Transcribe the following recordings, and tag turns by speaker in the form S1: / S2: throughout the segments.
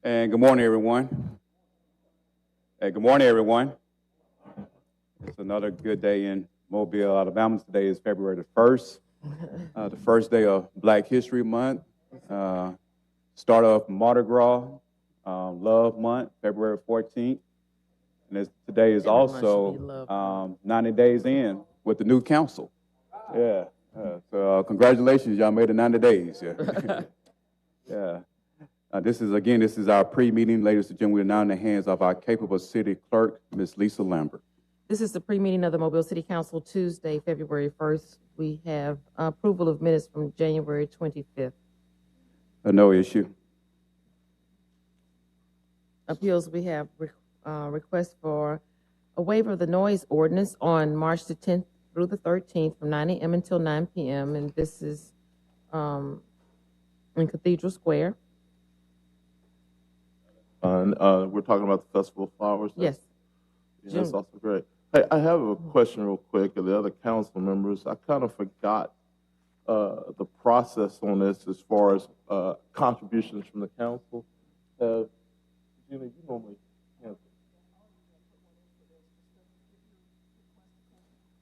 S1: And good morning, everyone. Hey, good morning, everyone. It's another good day in Mobile, Alabama. Today is February the 1st, the first day of Black History Month. Start of Mardi Gras, Love Month, February 14th. And today is also 90 days in with the new council. Yeah. So congratulations, y'all made it 90 days. Yeah. Yeah. This is our pre-meeting. Ladies and gentlemen, we're now in the hands of our capable city clerk, Ms. Lisa Lambert.
S2: This is the pre-meeting of the Mobile City Council Tuesday, February 1st. We have approval of minutes from January 25th.
S1: No issue.
S2: Appeals, we have request for a waiver of the noise ordinance on March the 10th through the 13th from 9 a.m. until 9 p.m. And this is in Cathedral Square.
S3: We're talking about the Festival of Flowers?
S2: Yes.
S3: Yeah, that's also great. Hey, I have a question real quick of the other council members. I kind of forgot the process on this as far as contributions from the council. Gina, you normally handle.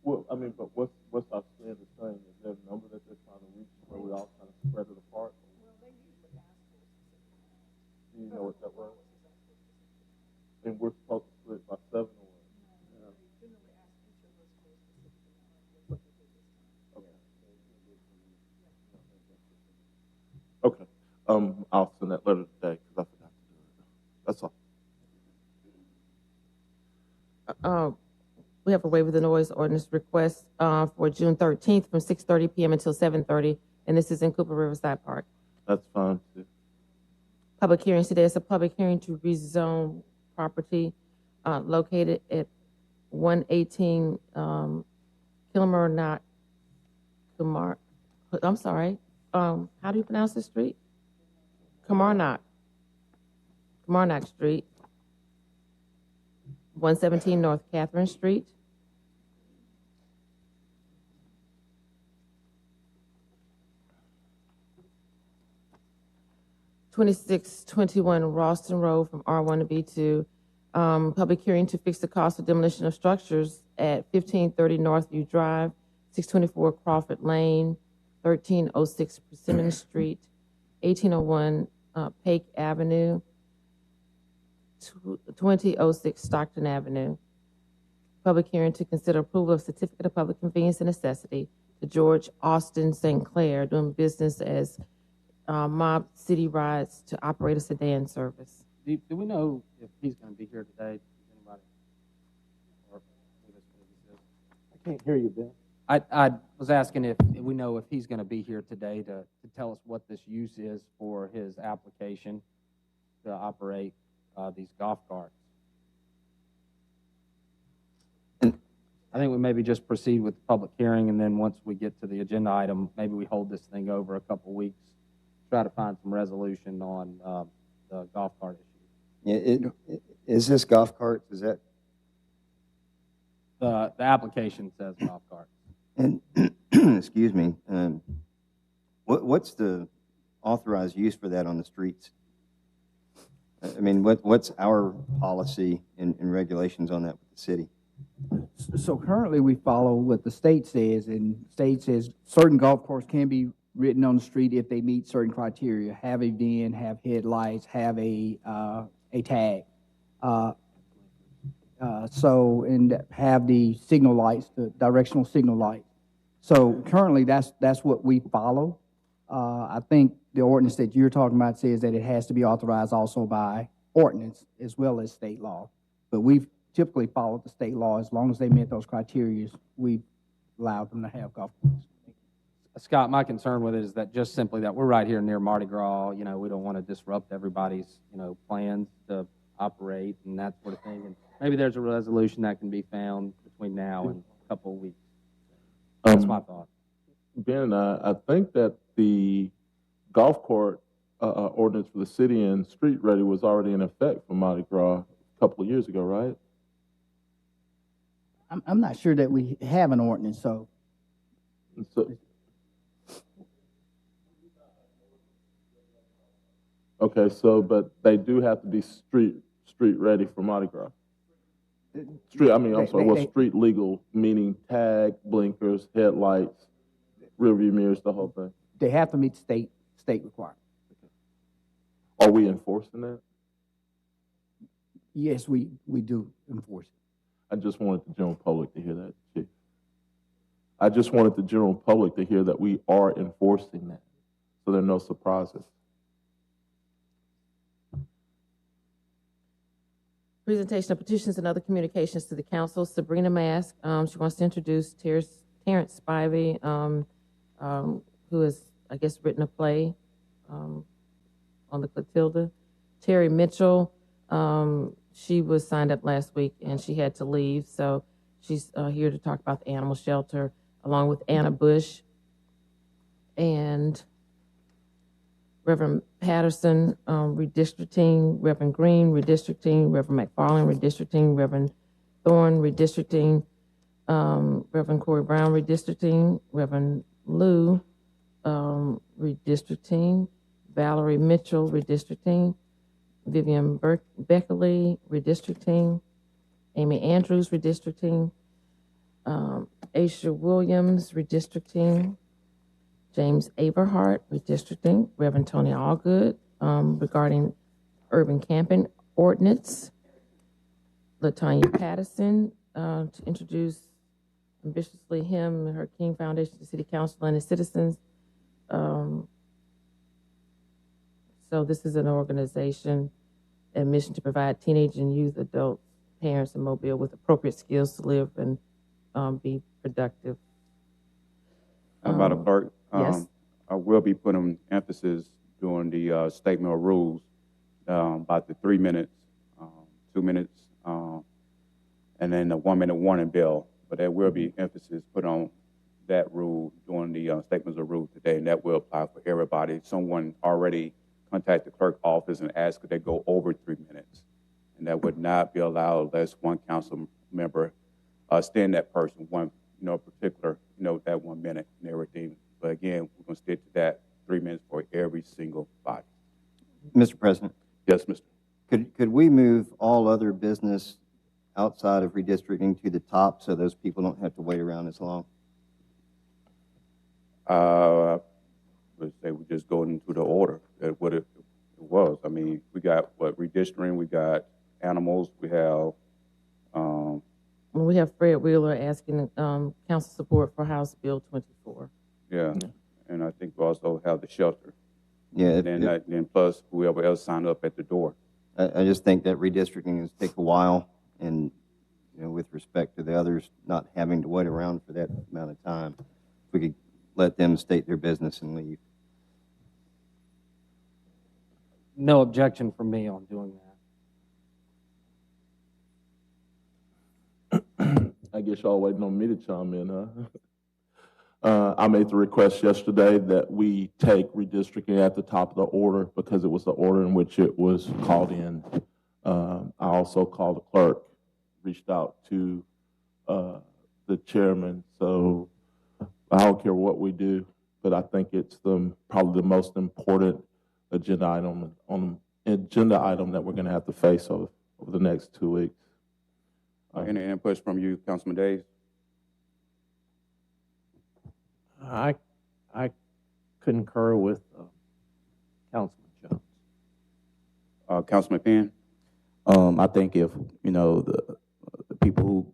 S3: Well, I mean, but what's our standard thing? Is there a number that they're trying to reach where we all kind of spread it apart? Do you know what that was? And we're supposed to split by 7 or what? Okay. I'll send that letter today because I forgot to do it. That's all.
S2: We have a waiver of the noise ordinance request for June 13th from 6:30 p.m. until 7:30, and this is in Cooper Riverside Park.
S3: That's fine too.
S2: Public hearings today is a public hearing to rezone property located at 118 Kilmarnock. I'm sorry. How do you pronounce this street? Kilmarnock Street. 117 North Catherine Street. (2621) Ralston Road from R1 to B2. Public hearing to fix the cost of demolition of structures at 1530 Northview Drive, 624 Crawford Lane, 1306 Persimmon Street, 1801 Pake Avenue, 2006 Stockton Avenue. Public hearing to consider approval of certificate of public convenience and necessity to George Austin St. Clair, doing business as Mob City Rides to operate a sedan service.
S4: Do we know if he's going to be here today? Anybody? Or
S5: I can't hear you, Ben.
S4: I was asking if we know if he's going to be here today to tell us what this use is for his application to operate these golf carts. I think we maybe just proceed with the public hearing, and then once we get to the agenda item, maybe we hold this thing over a couple weeks, try to find some resolution on the golf cart issue.
S5: Is this golf cart? Is that?
S4: The application says golf cart.
S5: And excuse me. What's the authorized use for that on the streets? I mean, what's our policy and regulations on that with the city?
S6: So currently we follow what the state says, and the state says certain golf carts can be written on the street if they meet certain criteria: have a VIN, have headlights, have a tag, and have the signal lights, the directional signal lights. So currently that's what we follow. I think the ordinance that you're talking about says that it has to be authorized also by ordinance as well as state law. But we've typically followed the state law. As long as they met those criteria, we've allowed them to have golf carts.
S4: Scott, my concern with it is that just simply that we're right here near Mardi Gras. You know, we don't want to disrupt everybody's, plans to operate and that sort of thing. And maybe there's a resolution that can be found between now and a couple of weeks. That's my thought.
S3: Ben, I think that the golf cart ordinance for the city and street ready was already in effect for Mardi Gras a couple of years ago, right?
S6: I'm not sure that we have an ordinance, so.
S3: Okay, so, but they do have to be street ready for Mardi Gras. Street, I mean, I'm sorry, well, street legal, meaning tag, blinkers, headlights, rear view mirrors, the whole thing.
S6: They have to meet state requirements.
S3: Are we enforcing that?
S6: Yes, we do enforce it.
S3: I just wanted the general public to hear that, Chief. I just wanted the general public to hear that we are enforcing that, so there are no surprises.
S2: Presentation of petitions and other communications to the council. Sabrina Mask, she wants to introduce Terrence Spivey, who has, I guess, written a play on the Clotilda. Terry Mitchell, she was signed up last week and she had to leave, so she's here to talk about the animal shelter, along with Anna Bush and Reverend Patterson, redistricting, Reverend Green, redistricting, Reverend McFarland, redistricting, Reverend Thorne, redistricting, Reverend Corey Brown, redistricting, Reverend Lou, redistricting, Valerie Mitchell, redistricting, Vivian Beckley, redistricting, Amy Andrews, redistricting, Aisha Williams, redistricting, James Averhart, redistricting, Reverend Tony Allgood, regarding urban camping ordinance, LaTanya Patterson, to introduce ambitiously him and her King Foundation to City Council and its citizens. So this is an organization and mission to provide teenage and youth, adults, parents in Mobile with appropriate skills to live and be productive.
S1: Madam Clerk,
S2: yes.
S1: I will be putting emphasis during the statement of rules about the 3 minutes, 2 minutes, and then the 1 minute warning bell. But there will be emphasis put on that rule during the statements of rules today, and that will apply for everybody. Someone already contacted the clerk office and asked could they go over 3 minutes, and that would not be allowed unless one council member stand that person one, particular, that 1 minute and everything. But again, we're going to stick to that 3 minutes for every single body.
S5: Mr. President,
S1: Yes, Mr.
S5: could we move all other business outside of redistricting to the top so those people don't have to wait around as long?
S1: Let's say we just go into the order that what it was. I mean, we got redistricting, we got animals, we have.
S2: We have Fred Wheeler asking council support for House Bill 24.
S1: Yeah, and I think we also have the shelter.
S5: Yeah.
S1: And then plus whoever else signed up at the door.
S5: I just think that redistricting is take a while, and with respect to the others not having to wait around for that amount of time, if we could let them state their business and leave.
S4: No objection from me on doing that.
S3: I guess y'all waiting on me to chime in, huh? I made the request yesterday that we take redistricting at the top of the order because it was the order in which it was called in. I also called the clerk, reached out to the chairman. So I don't care what we do, but I think it's probably the most important agenda item that we're going to have to face over the next 2 weeks.
S1: Any inputs from you, Councilman Days?
S7: I concur with Councilman Jones.
S1: Councilman Penn?
S8: I think if, the people who,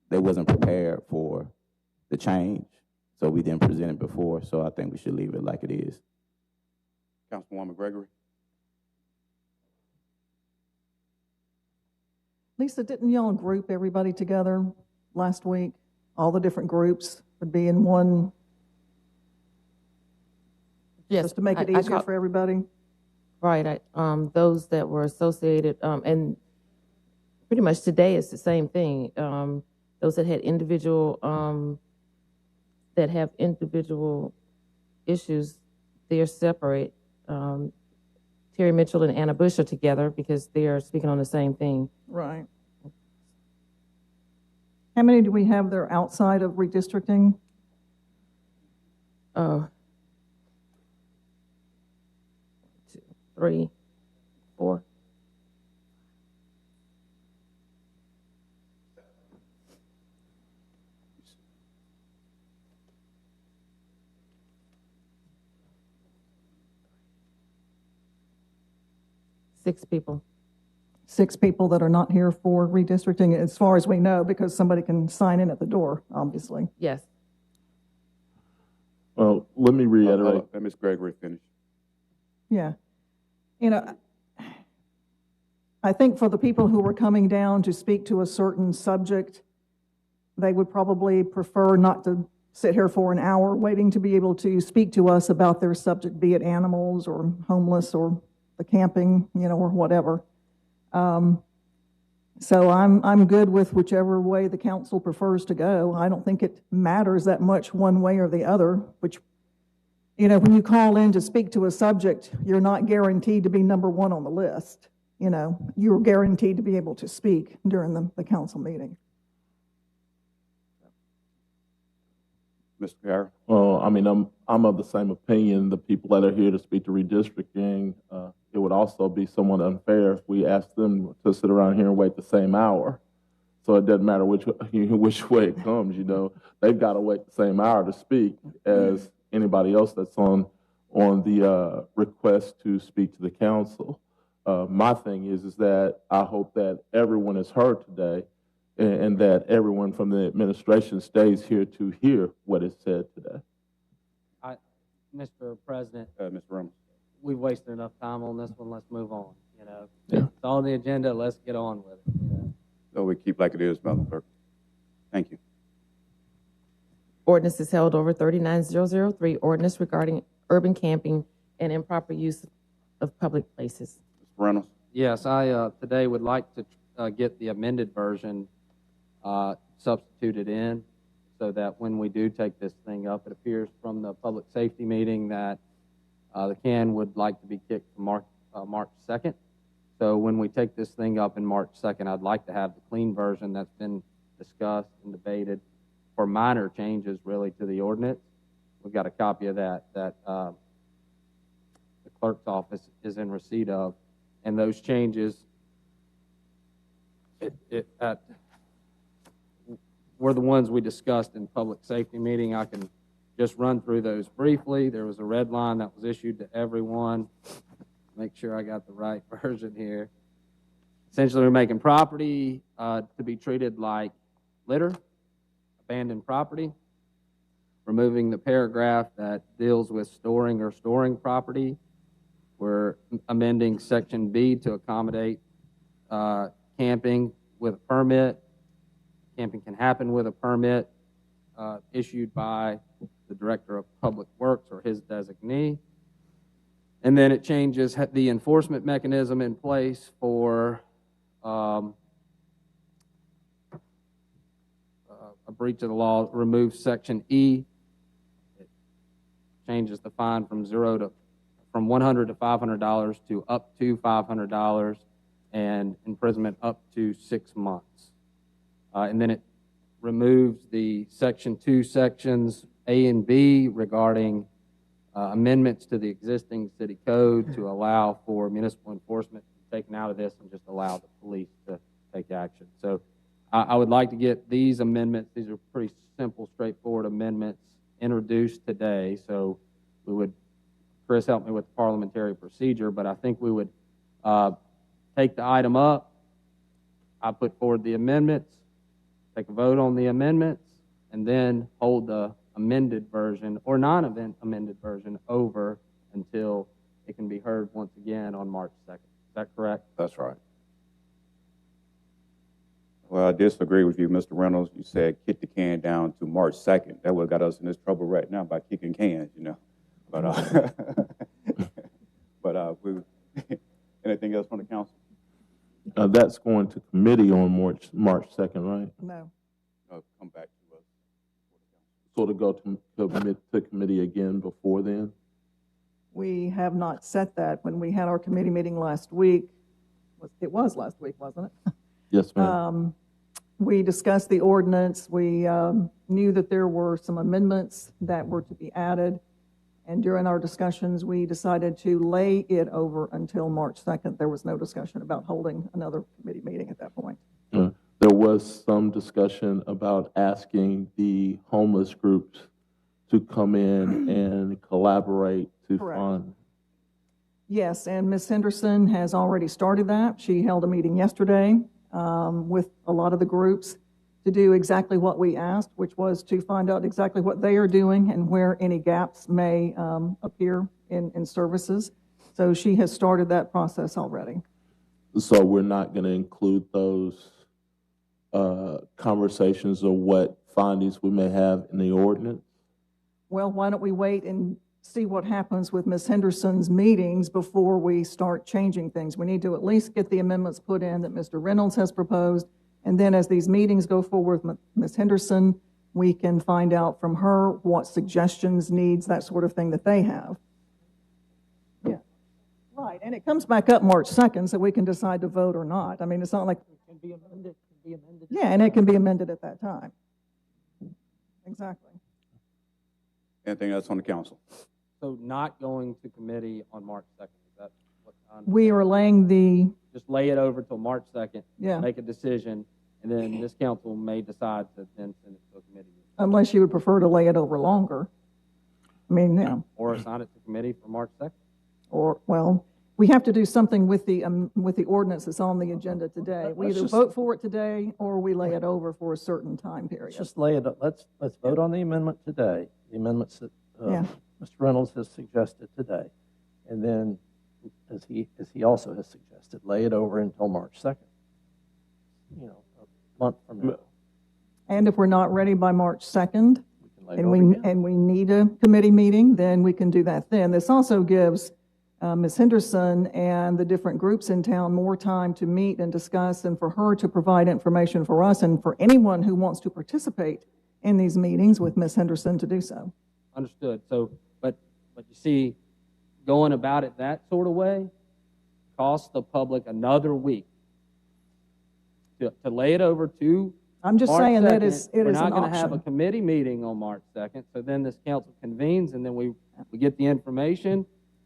S8: they wasn't prepared for the change, so we didn't present it before, so I think we should leave it like it is.
S1: Councilwoman Gregory?
S9: Lisa, didn't y'all group everybody together last week? All the different groups would be in one,
S2: Yes,
S9: just to make it easier for everybody?
S2: Right. Those that were associated, and pretty much today it's the same thing. Those that had individual, that have individual issues, they're separate. Terry Mitchell and Anna Bush are together because they are speaking on the same thing.
S9: Right. How many do we have there outside of redistricting?
S2: 2, 3. 4. Six people.
S9: 6 people that are not here for redistricting, as far as we know, because somebody can sign in at the door, obviously.
S2: Yes.
S3: Well, let me reiterate.
S1: Let Ms. Gregory finish.
S9: Yeah. You know, I think for the people who were coming down to speak to a certain subject, they would probably prefer not to sit here for an hour waiting to be able to speak to us about their subject, be it animals or homeless or the camping, you know, or whatever. So I'm good with whichever way the council prefers to go. I don't think it matters that much one way or the other, which, you know, when you call in to speak to a subject, you're not guaranteed to be number one on the list. You know, you're guaranteed to be able to speak during the council meeting.
S1: Mr. Guerra?
S3: Well, I mean, I'm of the same opinion. The people that are here to speak to redistricting, it would also be somewhat unfair if we asked them to sit around here and wait the same hour. So it doesn't matter which way it comes. You know, they've got to wait the same hour to speak as anybody else that's on the request to speak to the council. My thing is that I hope that everyone is heard today, and that everyone from the administration stays here to hear what is said today.
S4: Mr. President,
S1: Mr. Reynolds?
S4: we've wasted enough time on this one. Let's move on. You know,
S3: Yeah.
S4: it's on the agenda. Let's get on with it. You know?
S1: So we keep like it is, Madam Clerk. Thank you.
S2: Ordinance is held over. 39003, ordinance regarding urban camping and improper use of public places.
S1: Mr. Reynolds?
S4: Yes, I today would like to get the amended version substituted in so that when we do take this thing up, it appears from the public safety meeting that the can would like to be kicked to March 2nd. So when we take this thing up in March 2nd, I'd like to have the clean version that's been discussed and debated for minor changes really to the ordinance. We've got a copy of that the clerk's office is in receipt of, and those changes were the ones we discussed in public safety meeting. I can just run through those briefly. There was a red line that was issued to everyone. Make sure I got the right version here. Essentially, we're making property to be treated like litter, abandoned property, removing the paragraph that deals with storing or storing property. We're amending Section B to accommodate camping with a permit. Camping can happen with a permit issued by the Director of Public Works or his designee. And then it changes the enforcement mechanism in place for a breach of the law. Removes Section E. It changes the fine from $100 to $500 to up to $500, and imprisonment up to 6 months. And then it removes the Section 2 sections A and B regarding amendments to the existing city code to allow for municipal enforcement taken out of this and just allow the police to take action. So I would like to get these amendments. These are pretty simple, straightforward amendments introduced today. So we would, Chris helped me with the parliamentary procedure, but I think we would take the item up. I put forward the amendments, take a vote on the amendments, and then hold the amended version or non-amended version over until it can be heard once again on March 2nd. Is that correct?
S1: That's right. Well, I disagree with you, Mr. Reynolds. You said kick the can down to March 2nd. That would have got us in this trouble right now by kicking cans, you know. But anything else from the council?
S3: That's going to committee on March 2nd, right?
S9: No.
S1: Come back to us.
S3: So to go to committee again before then?
S9: We have not set that. When we had our committee meeting last week, it was last week, wasn't it?
S3: Yes, ma'am.
S9: We discussed the ordinance. We knew that there were some amendments that were to be added. And during our discussions, we decided to lay it over until March 2nd. There was no discussion about holding another committee meeting at that point.
S3: There was some discussion about asking the homeless groups to come in and collaborate to
S9: Correct.
S3: fund.
S9: Yes, and Ms. Henderson has already started that. She held a meeting yesterday with a lot of the groups to do exactly what we asked, which was to find out exactly what they are doing and where any gaps may appear in services. So she has started that process already.
S3: So we're not going to include those conversations or what findings we may have in the ordinance?
S9: Well, why don't we wait and see what happens with Ms. Henderson's meetings before we start changing things? We need to at least get the amendments put in that Mr. Reynolds has proposed. And then as these meetings go forward with Ms. Henderson, we can find out from her what suggestions, needs, that sort of thing that they have. Yeah, right. And it comes back up March 2nd, so we can decide to vote or not. I mean, it's not like it can be amended. Yeah, and it can be amended at that time. Exactly.
S1: Anything else on the council?
S4: So not going to committee on March 2nd, is that what I understand?
S9: We are laying the,
S4: Just lay it over till March 2nd,
S9: yeah,
S4: make a decision, and then this council may decide to then send it to a committee.
S9: unless you would prefer to lay it over longer. I mean, yeah,
S4: Or assign it to committee for March 2nd.
S9: or, well, we have to do something with the ordinance that's on the agenda today. We
S7: Let's
S9: either
S7: just-
S9: vote for it today, or we lay it over for a certain time
S7: Let's
S9: period.
S7: just lay it, let's vote on the amendment today, the amendments that
S9: Yeah.
S7: Mr. Reynolds has suggested today. And then, as he also has suggested, lay it over until March 2nd. You know, a month from now.
S9: And if we're not ready by March 2nd,
S7: We can lay it over again.
S9: and we need a committee meeting, then we can do that then. This also gives Ms. Henderson and the different groups in town more time to meet and discuss, and for her to provide information for us, and for anyone who wants to participate in these meetings with Ms. Henderson to do so.
S4: Understood. So, but you see, going about it that sort of way costs the public another week to lay it over to
S9: I'm just
S4: March
S9: saying that
S4: 2nd.
S9: it
S4: We're
S9: is
S4: not
S9: an
S4: going to have a
S9: option.
S4: committee meeting on March 2nd, so then this council convenes, and then we get the information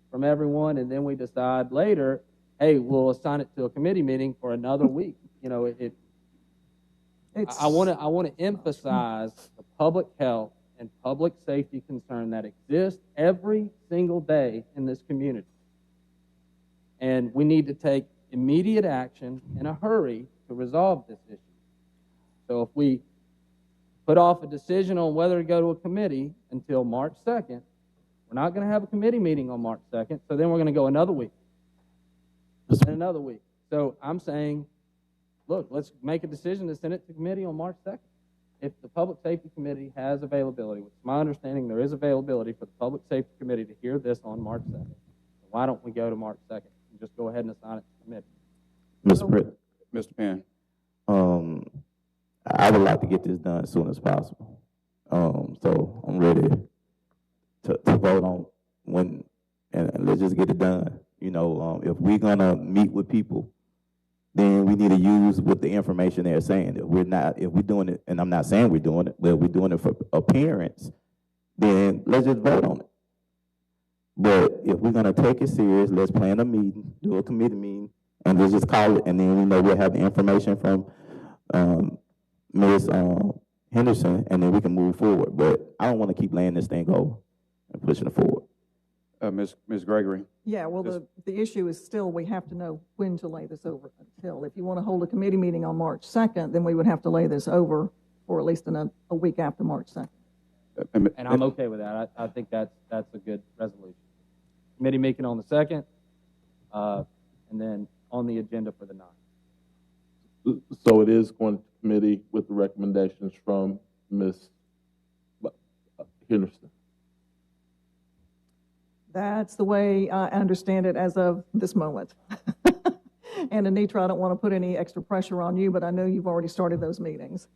S4: from everyone, and then we decide later, hey, we'll assign it to a committee meeting for another week. You know,
S9: It's-
S4: I want to emphasize the public health and public safety concern that exists every single day in this community. And we need to take immediate action in a hurry to resolve this issue. So if we put off a decision on whether to go to a committee until March 2nd, we're not going to have a committee meeting on March 2nd, so then we're going to go another week. And another week. So I'm saying, look, let's make a decision to send it to committee on March 2nd. If the Public Safety Committee has availability, which is my understanding there is availability for the Public Safety Committee to hear this on March 2nd, why don't we go to March 2nd and just go ahead and assign it to committee?
S1: Mr. Penn.
S8: I would like to get this done as soon as possible. So I'm ready to vote on when, and let's just get it done. You know, if we're gonna meet with people, then we need to use what the information they're saying. If we're doing it, and I'm not saying we're doing it, but if we're doing it for appearance, then let's just vote on it. But if we're gonna take it serious, let's plan a meeting, do a committee meeting, and let's just call it, and then we know we'll have the information from Ms. Henderson, and then we can move forward. But I don't want to keep laying this thing over and pushing it forward.
S1: Ms. Gregory.
S9: Yeah, well, the issue is still, we have to know when to lay this over until. If you want to hold a committee meeting on March 2nd, then we would have to lay this over for at least a week after March 2nd.
S4: And I'm okay with that. I think that's a good resolution. Committee meeting on the 2nd, and then on the agenda for the 9th.
S3: So it is going to committee with the recommendations from Ms. Henderson.
S9: That's the way I understand it as of this moment. And Anitra, I don't want to put any extra pressure on you, but I know you've already started those meetings.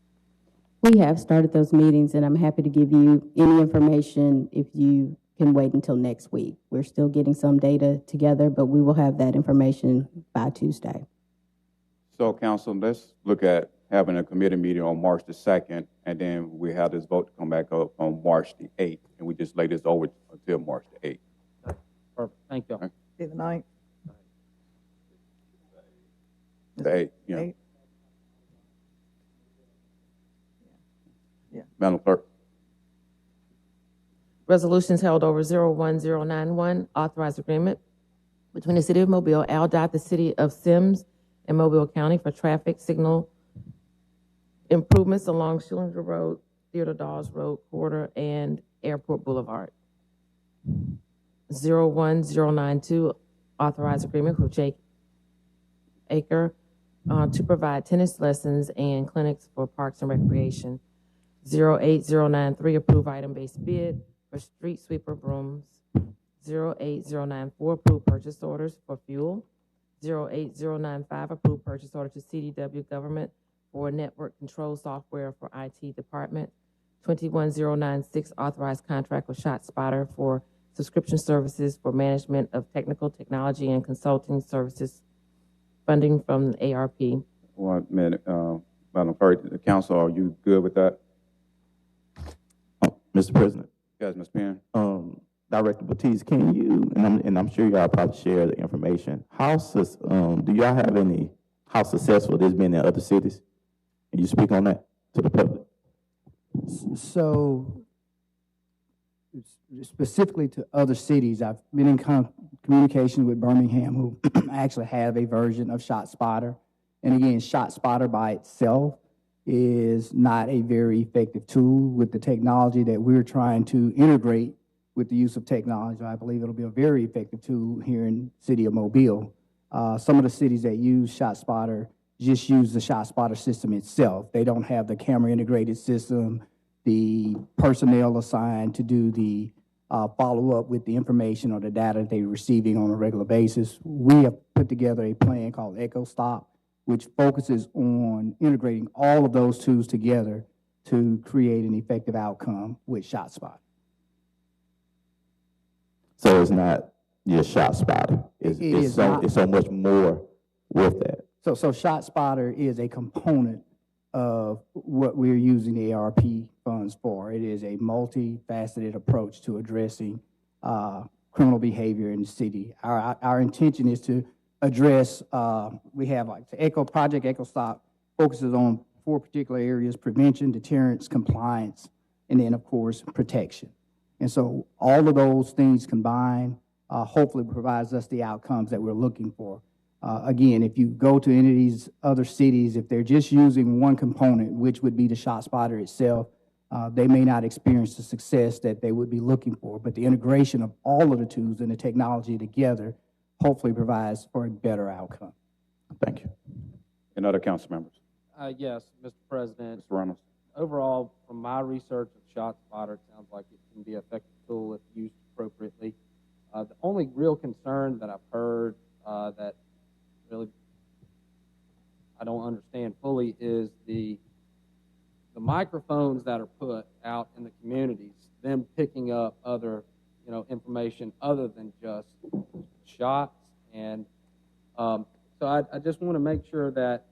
S10: We have started those meetings, and I'm happy to give you any information if you can wait until next week. We're still getting some data together, but we will have that information by Tuesday.
S1: So, council, let's look at having a committee meeting on March the 2nd, and then we have this vote to come back up on March the 8th, and we just lay this over until March the 8th.
S4: Perfect. Thank you.
S9: Be the 9th.
S1: The 8th, yeah.
S9: 8th.
S1: Madam Clerk.
S2: Resolutions held over 01091, authorized agreement between the City of Mobile, AlDOT, the City of Sims, and Mobile County for traffic signal improvements along Schillinger Road, Theodore Dawes Road corridor, and Airport Boulevard. 01092, authorized agreement with Jake Aker to provide tennis lessons and clinics for Parks and Recreation. 08093, approve item-based bid for street sweeper brooms. 08094, approve purchase orders for fuel. 08095, approve purchase order to CDW Government for network control software for IT department. 21096, authorized contract with ShotSpotter for subscription services for management of technical technology and consulting services, funding from the ARP.
S1: 1 minute, Madam Clerk, the council, are you good with that?
S8: Mr. President,
S1: Yes, Ms. Penn?
S8: Director Batiste, can you, and I'm sure y'all probably share the information, do y'all have any, how successful this been in other cities? Can you speak on that to the public?
S6: So specifically to other cities, I've been in communication with Birmingham, who actually have a version of ShotSpotter. And again, ShotSpotter by itself is not a very effective tool. With the technology that we're trying to integrate with the use of technology, I believe it'll be a very effective tool here in the city of Mobile. Some of the cities that use ShotSpotter just use the ShotSpotter system itself. They don't have the camera integrated system, the personnel assigned to do the follow-up with the information or the data that they're receiving on a regular basis. We have put together a plan called EchoStop, which focuses on integrating all of those tools together to create an effective outcome with ShotSpotter.
S8: So it's not just ShotSpotter. It's so much more with that.
S6: So ShotSpotter is a component of what we're using the ARP funds for. It is a multifaceted approach to addressing criminal behavior in the city. Our intention is to address, we have like the Project EchoStop focuses on 4 particular areas: prevention, deterrence, compliance, and then of course protection. And so all of those things combined hopefully provides us the outcomes that we're looking for. Again, if you go to any of these other cities, if they're just using one component, which would be the ShotSpotter itself, they may not experience the success that they would be looking for. But the integration of all of the tools and the technology together hopefully provides for a better outcome.
S8: Thank you.
S1: And other council members?
S4: Yes, Mr. President.
S1: Mr. Reynolds?
S4: Overall, from my research of ShotSpotter, it sounds like it can be an effective tool if used appropriately. The only real concern that I've heard that really I don't understand fully is the microphones that are put out in the communities, them picking up other, information other than just shots. And so I just want to make sure that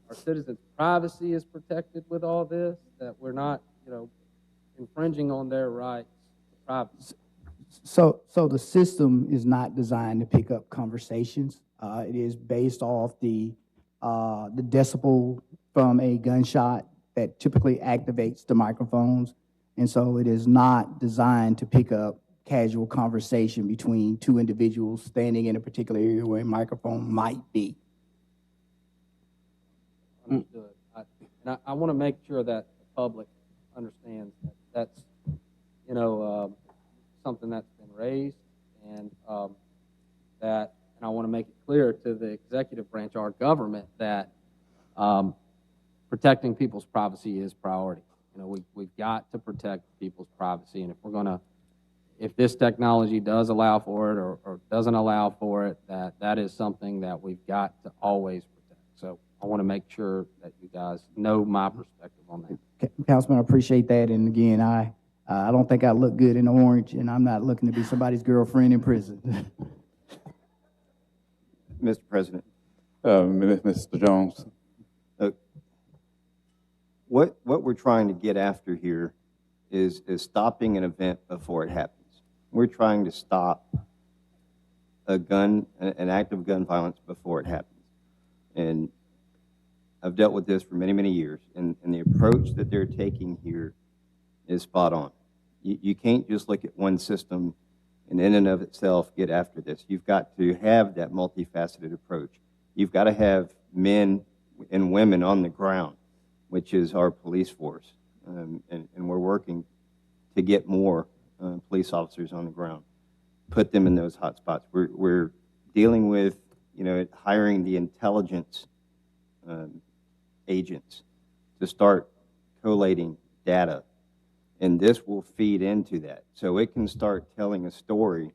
S4: our citizens' privacy is protected with all this, that we're not, infringing on their rights to privacy.
S6: So the system is not designed to pick up conversations. It is based off the decibel from a gunshot that typically activates the microphones. And so it is not designed to pick up casual conversation between 2 individuals standing in a particular area where a microphone might be.
S4: Understood. I want to make sure that the public understands that that's, something that's been raised, and and I want to make it clear to the executive branch, our government, that protecting people's privacy is priority. We've got to protect people's privacy, and if this technology does allow for it or doesn't allow for it, that is something that we've got to always protect. So I want to make sure that you guys know my perspective on that.
S6: Councilman, I appreciate that. And again, I don't think I look good in orange, and I'm not looking to be somebody's girlfriend in prison.
S5: Mr. President.
S1: Mr. Jones?
S5: What we're trying to get after here is stopping an event before it happens. We're trying to stop an act of gun violence before it happens. And I've dealt with this for many, many years, and the approach that they're taking here is spot on. You can't just look at one system and in and of itself get after this. You've got to have that multifaceted approach. You've got to have men and women on the ground, which is our police force, and we're working to get more police officers on the ground, put them in those hot spots. We're dealing with, hiring the intelligence agents to start collating data, and this will feed into that. So it can start telling a story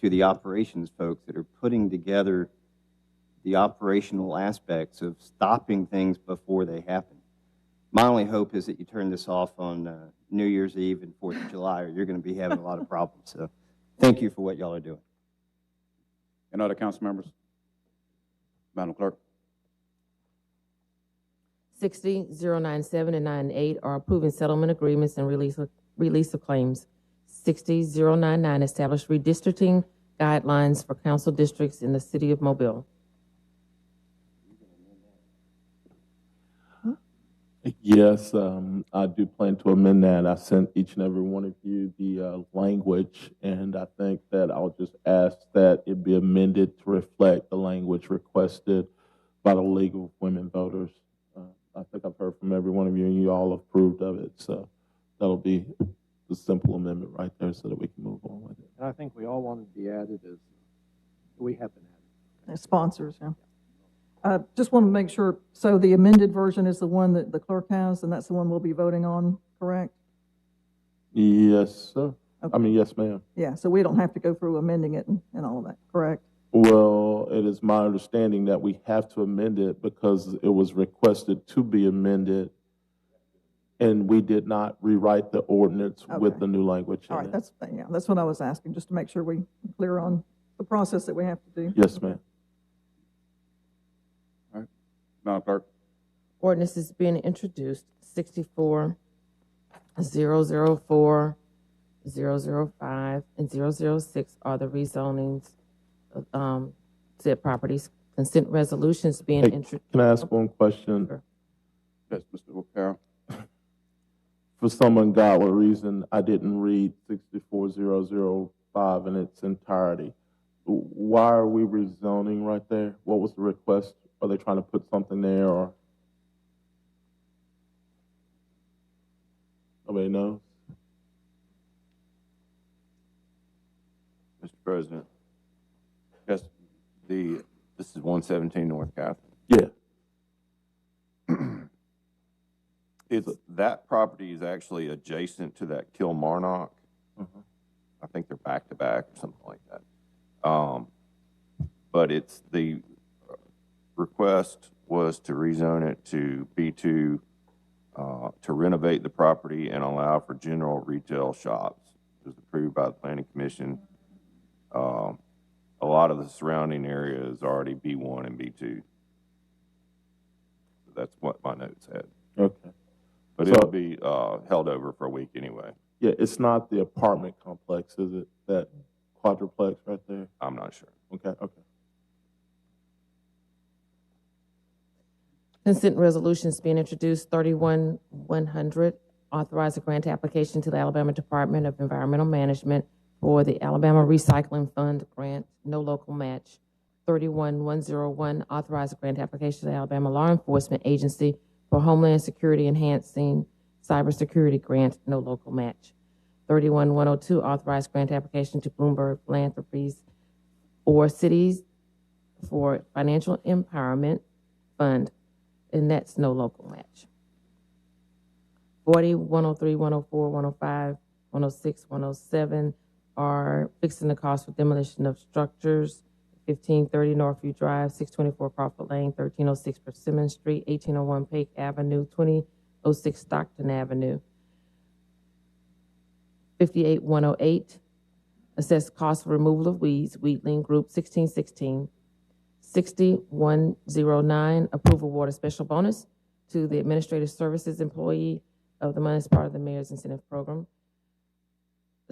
S5: to the operations folks that are putting together the operational aspects of stopping things before they happen. My only hope is that you turn this off on New Year's Eve and 4th of July, or you're going to be having a lot of problems. So thank you for what y'all are doing.
S1: Any other council members? Madam Clerk.
S2: 60, 097, and 98 are approving settlement agreements and release of claims. 60, 099 establish redistricting guidelines for council districts in the city of Mobile.
S3: Yes, I do plan to amend that. I sent each and every one of you the language, and I think that I'll just ask that it be amended to reflect the language requested by the League of Women Voters. I think I've heard from every one of you, and you all approved of it. So that'll be the simple amendment right there so that we can move on with it.
S7: And I think we all wanted to be added as we have been added.
S9: As sponsors, yeah. Just want to make sure, so the amended version is the one that the clerk has, and that's the one we'll be voting on, correct?
S3: Yes, sir.
S9: Okay.
S3: I mean, yes, ma'am.
S9: Yeah, so we don't have to go through amending it and all of that, correct?
S3: Well, it is my understanding that we have to amend it because it was requested to be amended, and we did not rewrite the ordinance with
S9: Okay.
S3: the new language in
S9: All right,
S3: it.
S9: that's what I was asking, just to make sure we're clear on the process that we have to do.
S3: Yes, ma'am.
S1: Madam Clerk.
S2: Ordinance is being introduced. 64, 004, 005, and 006 are the rezonings of said properties. Consent resolutions being
S3: Hey,
S2: introduced.
S3: can I ask one question?
S2: Sure.
S1: Yes, Mr. O'Carroll.
S3: For some ungodly reason, I didn't read 64005 in its entirety. Why are we rezoning right there? What was the request? Are they trying to put something there, or nobody knows?
S11: Mr. President,
S1: Yes.
S11: this is 117 North Catherine.
S3: Yeah.
S11: That property is actually adjacent to that Kilmarnock. I think they're back to back or something like that. But it's the request was to rezone it to B2, to renovate the property and allow for general retail shops. It was approved by the Planning Commission. A lot of the surrounding area is already B1 and B2. So that's what my notes had.
S3: Okay.
S11: But
S3: So-
S11: it'll be held over for a week anyway.
S3: Yeah, it's not the apartment complex, is it? That quadruplex right there?
S11: I'm not sure.
S3: Okay, okay.
S2: Consent resolutions being introduced. 31-100 authorize a grant application to the Alabama Department of Environmental Management for the Alabama Recycling Fund grant, no local match. 31-101 authorize a grant application to the Alabama Law Enforcement Agency for Homeland Security Enhancing Cybersecurity Grant, no local match. 31-102 authorize grant application to Bloomberg Philanthropies for cities for financial empowerment fund, and that's no local match. 40, 103, 104, 105, 106, 107 are fixing the cost for demolition of structures. 1530 Northview Drive, 624 Crawford Lane, 1306 Persimmon Street, 1801 Pake Avenue, 2006 Stockton Avenue. 58108 assess cost for removal of weeds, Wheatland Group 1616. 60109 approve award of special bonus to the administrative services employee of the month as part of the mayor's incentive program.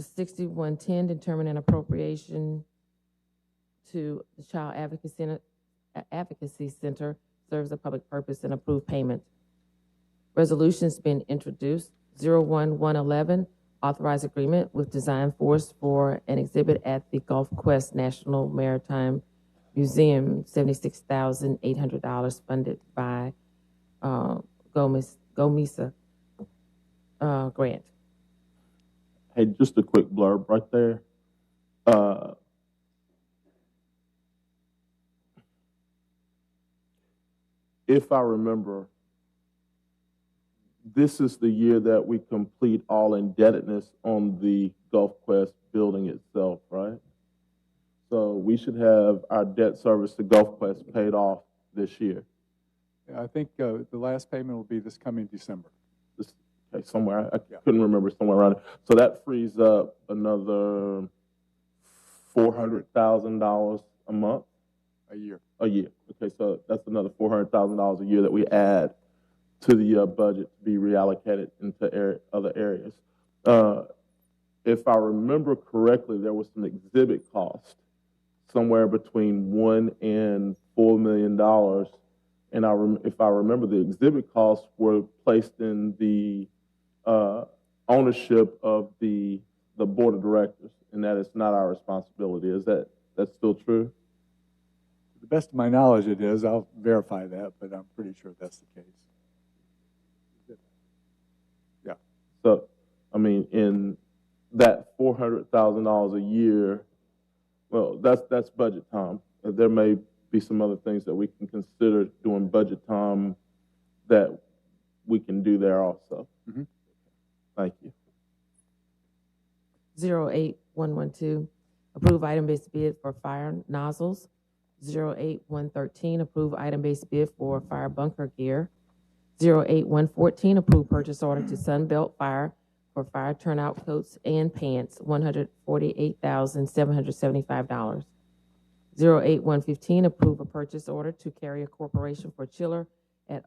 S2: 6110, determine an appropriation to the Child Advocacy Center, serves a public purpose, and approve payment. Resolution's been introduced. 01111, authorize agreement with Design Force for an exhibit at the Gulf Quest National Maritime Museum, $76,800, funded by GOMESA grant.
S3: Hey, just a quick blurb right there. If I remember, this is the year that we complete all indebtedness on the Gulf Quest building itself, right? So we should have our debt service to Gulf Quest paid off this year.
S1: I think the last payment will be this coming December.
S3: Okay, somewhere, I couldn't remember, somewhere around it. So that frees up another $400,000 a month?
S1: A year.
S3: A year. Okay, so that's another $400,000 a year that we add to the budget to be reallocated into other areas. If I remember correctly, there was some exhibit cost, somewhere between $1 and $4 million. And if I remember, the exhibit costs were placed in the ownership of the board of directors, and that is not our responsibility. Is that's still true?
S1: To the best of my knowledge, it is. I'll verify that, but I'm pretty sure that's the case. Yeah.
S3: So, I mean, in that $400,000 a year, well, that's budget time. There may be some other things that we can consider during budget time that we can do there also.
S1: Mm-hmm.
S3: Thank you.
S2: 08112, approve item-based bid for fire nozzles. 08113, approve item-based bid for fire bunker gear. 08114, approve purchase order to Sunbelt Fire for fire turnout coats and pants, $148,775. 08115, approve a purchase order to Carrier Corporation for chiller at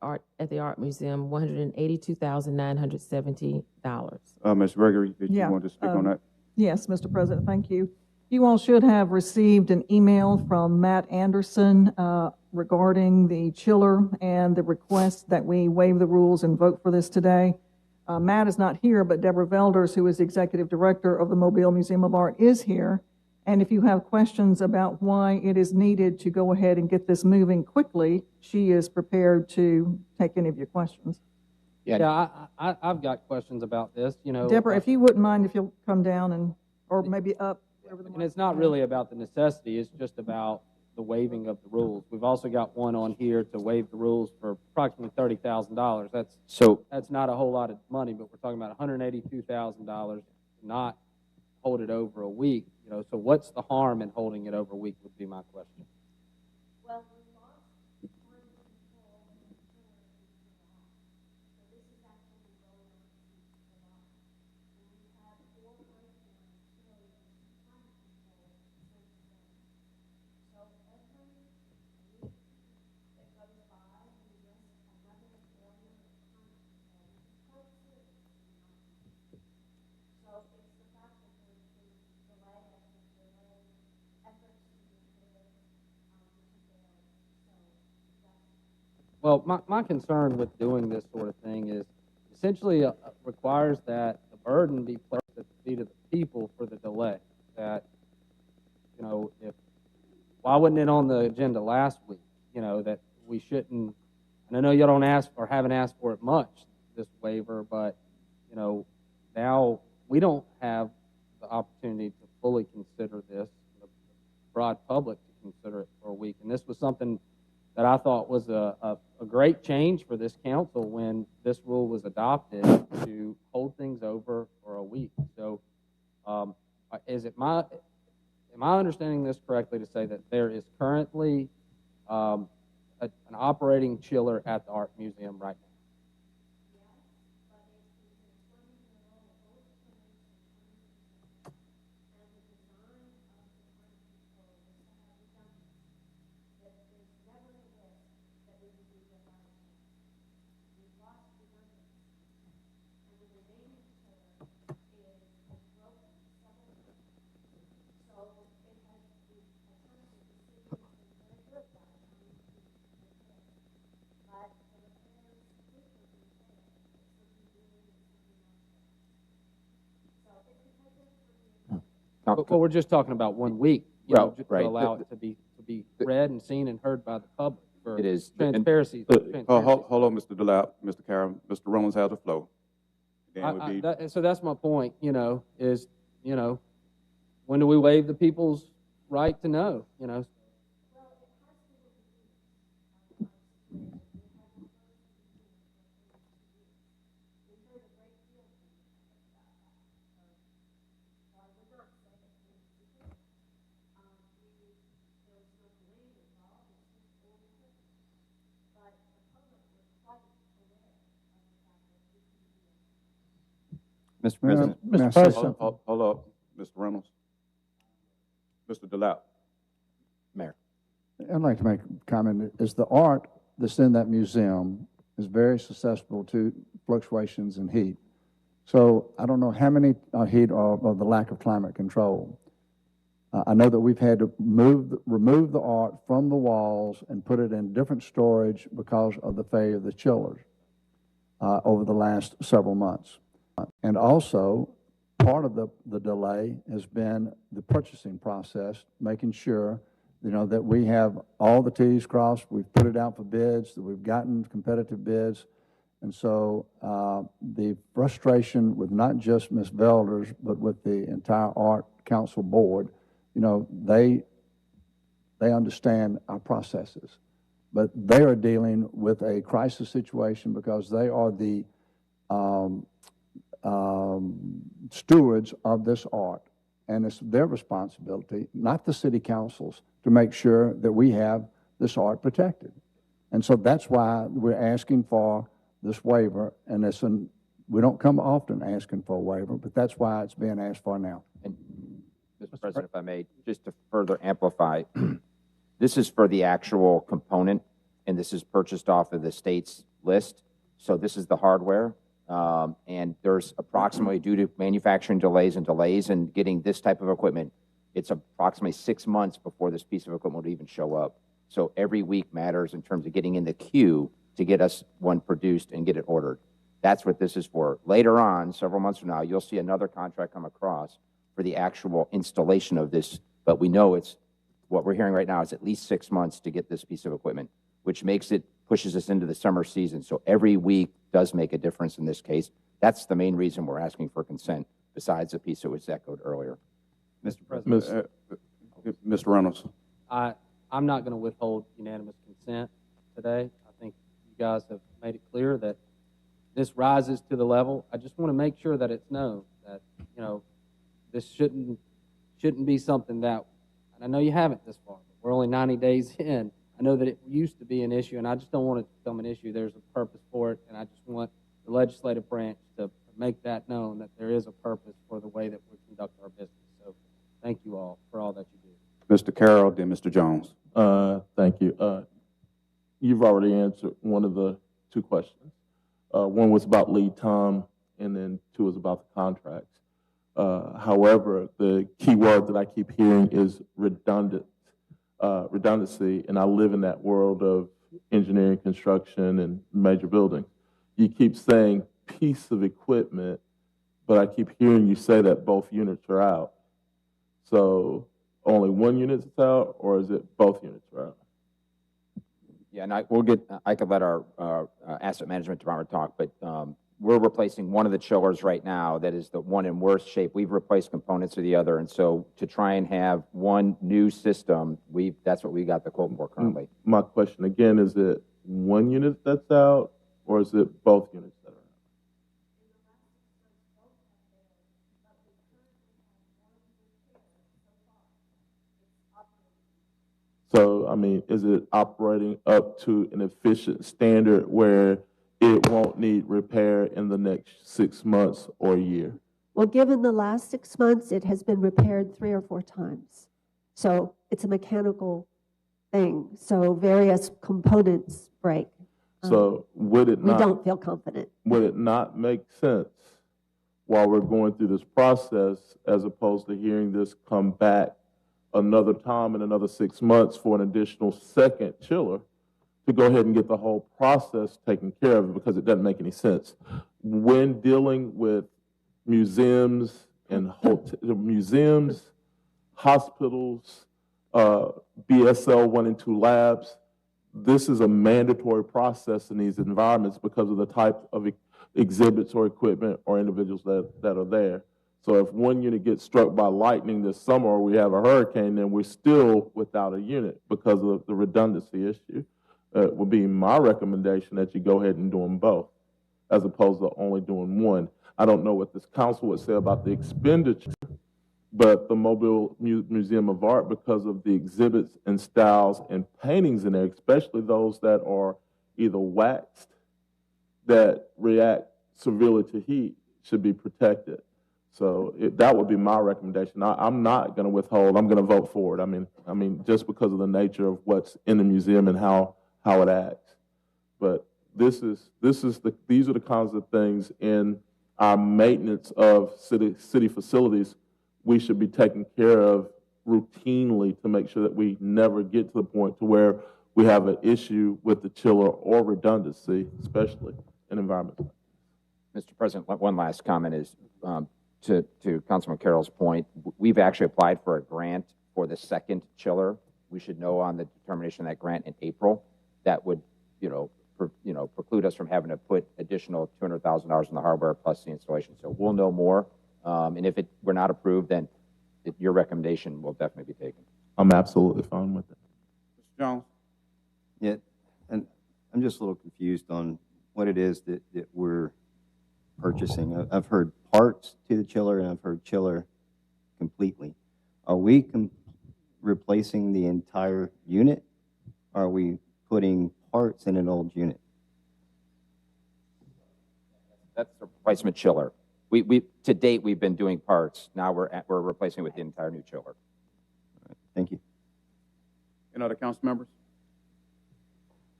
S2: the Art Museum, $182,970.
S1: Ms. Gregory, did you
S9: Yeah,
S1: want to speak on that?
S9: Yes, Mr. President, thank you. You all should have received an email from Matt Anderson regarding the chiller and the request that we waive the rules and vote for this today. Matt is not here, but Deborah Velders, who is the executive director of the Mobile Museum of Art, is here. And if you have questions about why it is needed to go ahead and get this moving quickly, she is prepared to take any of your questions.
S4: Yeah, I've got questions about this, you know.
S9: Deborah, if you wouldn't mind, if you'll come down or maybe up.
S4: And it's not really about the necessity, it's just about the waiving of the rules. We've also got one on here to waive the rules for approximately $30,000. That's not a whole lot of money, but we're talking about $182,000, not hold it over a week. You know, so what's the harm in holding it over a week would be my question. Well, my concern with doing this sort of thing is essentially requires that the burden be placed at the feet of the people for the delay. That, you know, why wasn't it on the agenda last week? You know, that we shouldn't, and I know you don't ask or haven't asked for it much, this waiver, but, you know, now we don't have the opportunity to fully consider this, the broad public to consider it for a week. And this was something that I thought was a great change for this council when this rule was adopted, to hold things over for a week. So am I understanding this correctly to say that there is currently an operating chiller at the Art Museum right now? But we're just talking about 1 week, you know, just to
S12: right.
S4: allow it to be read and seen and heard by the public for
S12: It is.
S4: transparency.
S1: Hold on, Mr. DeLapp, Mr. Carroll, Mr. Reynolds has the floor. Then would be,
S4: So that's my point, you know, is, you know, when do we waive the people's right to know, you know?
S5: Mr. President.
S7: Mr. President,
S1: hold up, Mr. Reynolds. Mr. DeLapp.
S12: Mayor.
S13: I'd like to make a comment. Is the art that's in that museum is very susceptible to fluctuations in heat. So I don't know how many heat or the lack of climate control. I know that we've had to remove the art from the walls and put it in different storage because of the failure of the chillers over the last several months. And also, part of the delay has been the purchasing process, making sure, you know, that we have all the T's crossed, we've put it out for bids, that we've gotten competitive bids. And so the frustration with not just Ms. Velders, but with the entire Art Council board, you know, they understand our processes. But they are dealing with a crisis situation because they are the stewards of this art, and it's their responsibility, not the city councils, to make sure that we have this art protected. And so that's why we're asking for this waiver, and we don't come often asking for a waiver, but that's why it's being asked for now.
S12: And, Mr. President, if I may, just to further amplify, this is for the actual component, and this is purchased off of the state's list. So this is the hardware. And there's approximately, due to manufacturing delays and getting this type of equipment, it's approximately 6 months before this piece of equipment would even show up. So every week matters in terms of getting in the queue to get us one produced and get it ordered. That's what this is for. Later on, several months from now, you'll see another contract come across for the actual installation of this, but we know what we're hearing right now is at least 6 months to get this piece of equipment, which pushes us into the summer season. So every week does make a difference in this case. That's the main reason we're asking for consent, besides the piece that was echoed earlier.
S5: Mr. President.
S1: Mr. Reynolds.
S4: I'm not going to withhold unanimous consent today. I think you guys have made it clear that this rises to the level. I just want to make sure that it's known that, you know, this shouldn't be something that, and I know you haven't this far, but we're only 90 days in. I know that it used to be an issue, and I just don't want it to become an issue. There's a purpose for it, and I just want the legislative branch to make that known, that there is a purpose for the way that we conduct our business. So thank you all for all that you do.
S1: Mr. Carroll, then Mr. Jones.
S3: Thank you. You've already answered one of the two questions. One was about lead time, and then two was about the contracts. However, the key word that I keep hearing is redundancy, and I live in that world of engineering, construction, and major buildings. You keep saying piece of equipment, but I keep hearing you say that both units are out. So only one unit's out, or is it both units are out?
S12: Yeah, and I could let our asset management department talk, but we're replacing one of the chillers right now that is the one in worse shape. We've replaced components of the other, and so to try and have one new system, that's what we got the quote for currently.
S3: My question again, is it one unit that's out, or is it both units that are out? So, I mean, is it operating up to an efficient standard where it won't need repair in the next 6 months or a year?
S14: Well, given the last 6 months, it has been repaired 3 or 4 times. So it's a mechanical thing. So various components break.
S3: So would it not?
S14: We don't feel confident.
S3: Would it not make sense while we're going through this process, as opposed to hearing this come back another time in another 6 months for an additional second chiller, to go ahead and get the whole process taken care of, because it doesn't make any sense. When dealing with museums and museums hospitals, BSL 1 and 2 labs. This is a mandatory process in these environments because of the type of exhibits or equipment or individuals that are there. So if one unit gets struck by lightning this summer or we have a hurricane, then we're still without a unit because of the redundancy issue. It would be my recommendation that you go ahead and do them both as opposed to only doing one. I don't know what this council would say about the expenditure, but the Mobile Museum of Art, because of the exhibits and styles and paintings in there, especially those that are either waxed that react severely to heat, should be protected. So that would be my recommendation. I'm not going to withhold. I'm going to vote for it. I mean, just because of the nature of what's in the museum and how it acts. But these are the kinds of things in our maintenance of city facilities we should be taking care of routinely to make sure that we never get to the point to where we have an issue with the chiller or redundancy, especially in environments.
S12: Mr. President, one last comment is to Councilman Carroll's point. We've actually applied for a grant for the second chiller. We should know on the determination of that grant in April. That would, preclude us from having to put additional $200,000 in the hardware plus the installation. So we'll know more. And if we're not approved, then your recommendation will definitely be taken.
S3: I'm absolutely fine with it.
S1: Mr. Jones?
S5: Yeah, and I'm just a little confused on what it is that we're purchasing. I've heard parts to the chiller, and I've heard chiller completely. Are we replacing the entire unit? Are we putting parts in an old unit?
S12: That's the replacement chiller. To date, we've been doing parts. Now we're replacing with the entire new chiller.
S5: Thank you.
S1: Any other council members?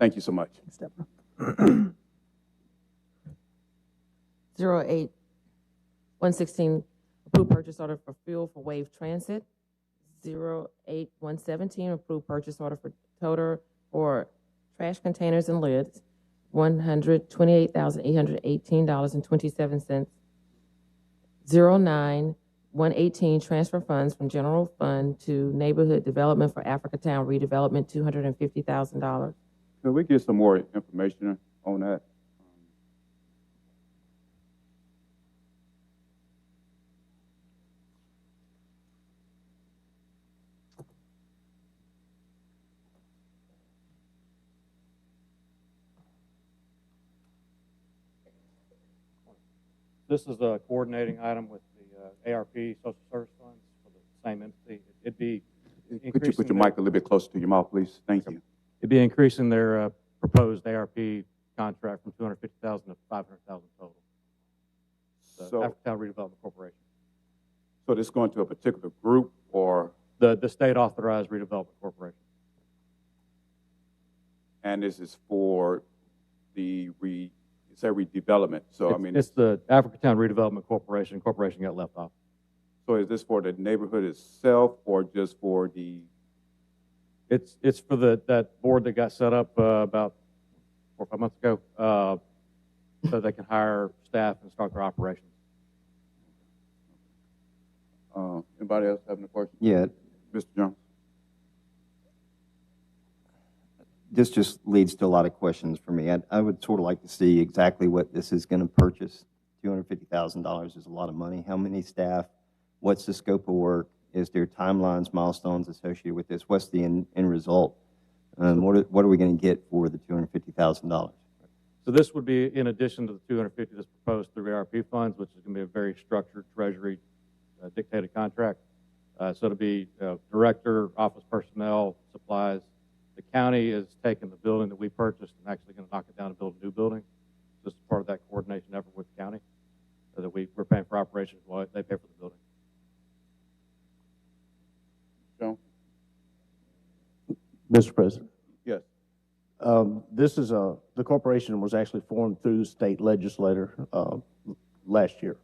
S1: Thank you so much.
S2: 08116, approved purchase order for fuel for Wave Transit. 08117, approved purchase order for toter for trash containers and lids. $128,818.27. 09118, transfer funds from general fund to neighborhood development for Africatown redevelopment, $250,000.
S1: Could we get some more information on that?
S15: This is a coordinating item with the ARP Social Service Funds for the same entity. It'd be increasing.
S1: Could you put your mic a little bit closer to your mouth, please? Thank you.
S15: It'd be increasing their proposed ARP contract from $250,000 to $500,000 total. The Africatown Redevelopment Corporation.
S1: So this is going to a particular group or?
S15: The state authorized redevelopment corporation.
S1: And this is for the redevelopment. So
S15: It's the Africatown Redevelopment Corporation. Corporation got left off.
S1: So is this for the neighborhood itself or just for the?
S15: It's for that board that got set up about 4 or 5 months ago, so they can hire staff and start their operations.
S1: Anybody else having a question?
S5: Yeah.
S1: Mr. Jones?
S5: This just leads to a lot of questions for me. I would sort of like to see exactly what this is going to purchase. $250,000 is a lot of money. How many staff? What's the scope of work? Is there timelines, milestones associated with this? What's the end result? What are we going to get for the $250,000?
S15: So this would be in addition to the $250,000 that's proposed through ARP funds, which is going to be a very structured Treasury dictated contract. So it'll be director, office personnel, supplies. The county is taking the building that we purchased and actually going to knock it down and build a new building. This is part of that coordination effort with the county, so that we're paying for operations while they pay for the building.
S1: Joe?
S7: Mr. President.
S1: Yes.
S7: This is the corporation was actually formed through the state legislature last year.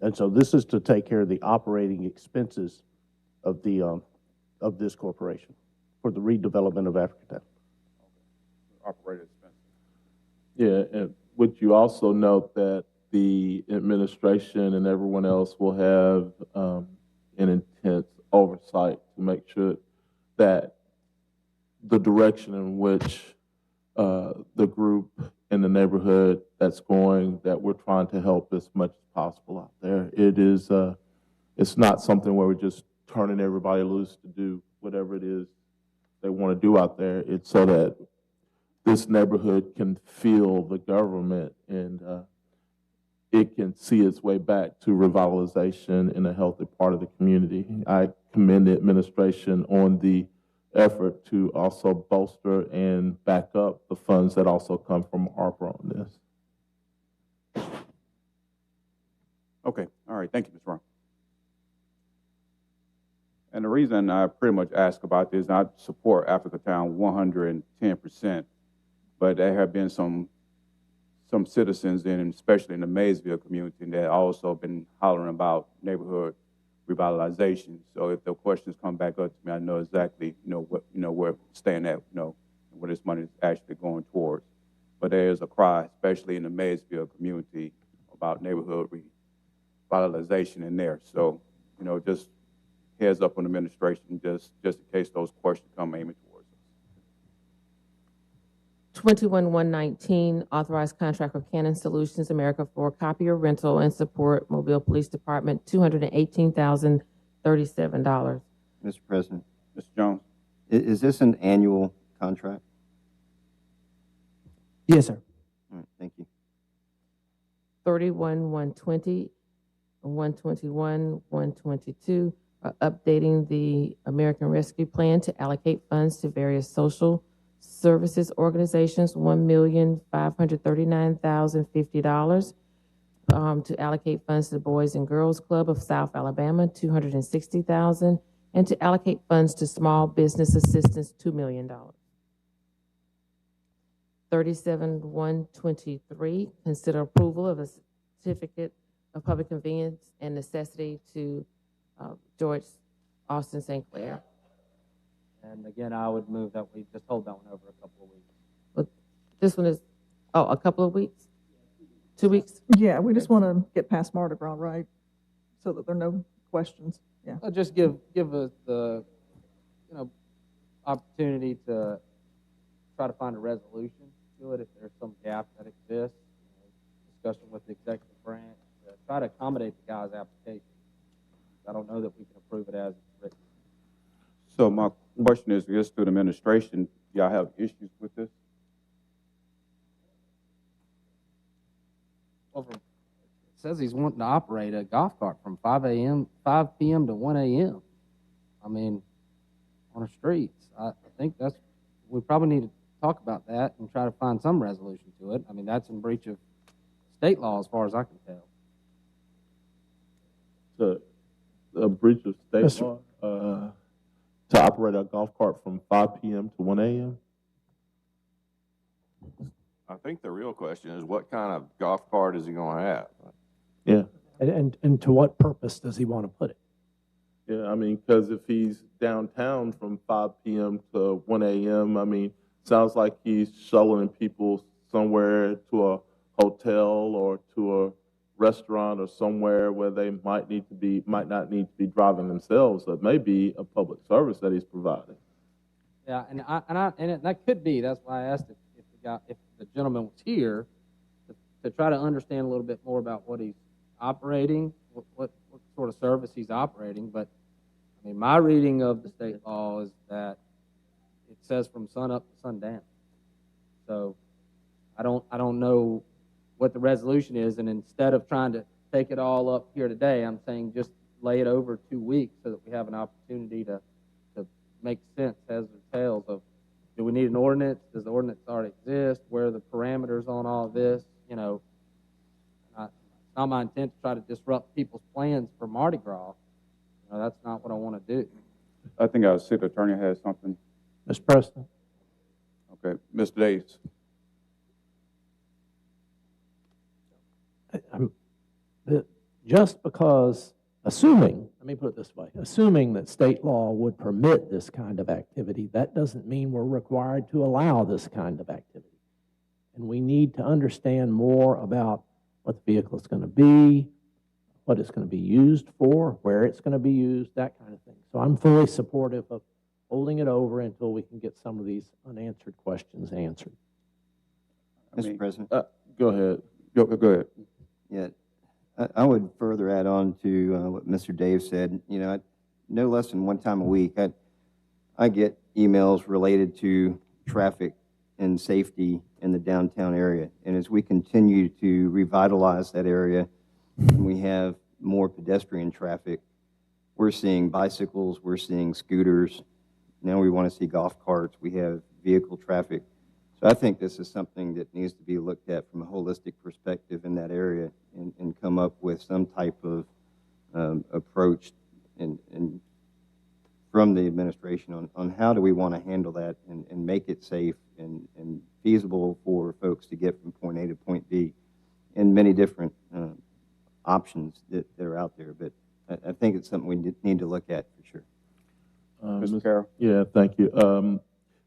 S7: And so this is to take care of the operating expenses of of this corporation for the redevelopment of Africatown.
S1: Operating expenses.
S3: Yeah, and would you also note that the administration and everyone else will have an intense oversight to make sure that the direction in which the group in the neighborhood that's going, that we're trying to help as much as possible out there. It is, it's not something where we're just turning everybody loose to do whatever it is they want to do out there. It's so that this neighborhood can feel the government and it can see its way back to revitalization in a healthy part of the community. I commend the administration on the effort to also bolster and back up the funds that also come from ARPA on this.
S1: Okay, all right, thank you, Ms. Ron. And the reason I pretty much ask about this, I support Africa Town 110%, but there have been some citizens, especially in the Maysville community, that also been hollering about neighborhood revitalization. So if the questions come back up to me, I know exactly, what, where we're staying at, where this money is actually going towards. But there is a cry, especially in the Maysville community, about neighborhood revitalization in there. So, just heads up on the administration, just in case those questions come aiming towards us.
S2: 21119, authorized contract with Canon Solutions America for copier rental and support Mobile Police Department, $218,037.
S5: Mr. President,
S1: Mr. Jones?
S5: is this an annual contract?
S6: Yes, sir.
S5: All right, thank you.
S2: 31120, 121, 122, updating the American Rescue Plan to allocate funds to various social services organizations, $1,539,050. To allocate funds to the Boys and Girls Club of South Alabama, $260,000, and to allocate funds to Small Business Assistance, $2 million. 37123, consider approval of a certificate of public convenience and necessity to George Austin St. Clair.
S4: And again, I would move that we just hold that one over a couple of weeks.
S2: But this one is, a couple of weeks? 2 weeks?
S9: Yeah, we just want to get past Mardi Gras, right? So that there are no questions. Yeah.
S4: I'll just give us the, opportunity to try to find a resolution to it if there's some gap that exists. Discussion with the executive branch, try to accommodate the guy's application. I don't know that we can approve it as it's written.
S1: So my question is, just to the administration, y'all have issues with this?
S4: Well, it says he's wanting to operate a golf cart from 5 p.m. to 1 a.m. I mean, on the streets. I think we probably need to talk about that and try to find some resolution to it. I mean, that's in breach of state law as far as I can tell.
S3: So, a breach of state law to operate a golf cart from 5 p.m. to 1 a.m.?
S11: I think the real question is, what kind of golf cart is he going to have?
S3: Yeah.
S7: And to what purpose does he want to put it?
S3: Yeah, I mean, because if he's downtown from 5 p.m. to 1 a.m., I mean, sounds like he's shuttling people somewhere to a hotel or to a restaurant or somewhere where they might not need to be driving themselves. So it may be a public service that he's providing.
S4: Yeah, and that could be. That's why I asked if the gentleman was here to try to understand a little bit more about what he's operating, what sort of service he's operating. But I mean, my reading of the state law is that it says from sun up to sundown. So I don't know what the resolution is, and instead of trying to take it all up here today, I'm saying just lay it over 2 weeks so that we have an opportunity to make sense, heads or tails, of do we need an ordinance? Does the ordinance already exist? Where are the parameters on all of this? It's not my intent to try to disrupt people's plans for Mardi Gras. That's not what I want to do.
S1: I think our city attorney has something.
S7: Mr. President?
S1: Okay, Mr. Davis.
S7: Just because, let me put it this way, assuming that state law would permit this kind of activity, that doesn't mean we're required to allow this kind of activity. And we need to understand more about what the vehicle is going to be, what it's going to be used for, where it's going to be used, that kind of thing. So I'm fully supportive of holding it over until we can get some of these unanswered questions answered.
S5: Mr. President?
S3: Go ahead.
S1: Go ahead.
S5: Yeah, I would further add on to what Mr. Dave said. You know, no less than one time a week, I get emails related to traffic and safety in the downtown area. And as we continue to revitalize that area, and we have more pedestrian traffic, we're seeing bicycles, we're seeing scooters. Now we want to see golf carts. We have vehicle traffic. So I think this is something that needs to be looked at from a holistic perspective in that area and come up with some type of approach and from the administration on how do we want to handle that and make it safe and feasible for folks to get from point A to point B, and many different options that are out there. But I think it's something we need to look at for sure.
S1: Mr. Carroll?
S3: Yeah, thank you.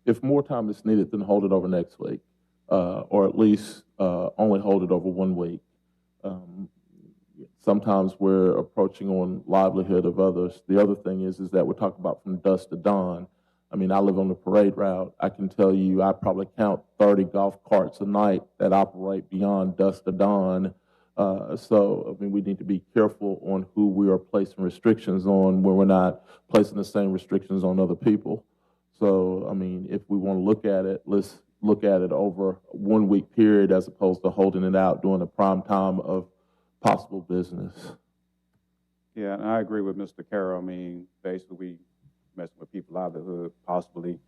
S3: If more time is needed, then hold it over next week, or at least only hold it over 1 week. Sometimes we're approaching on livelihood of others. The other thing is that we're talking about from dusk to dawn. I mean, I live on the parade route. I can tell you I probably count 30 golf carts a night that operate beyond dusk to dawn. So, I mean, we need to be careful on who we are placing restrictions on when we're not placing the same restrictions on other people. So, I mean, if we want to look at it, let's look at it over a 1 week period as opposed to holding it out during the prime time of possible business.
S1: Yeah, and I agree with Mr. Carroll. I mean, basically, we messing with people's livelihood, possibly.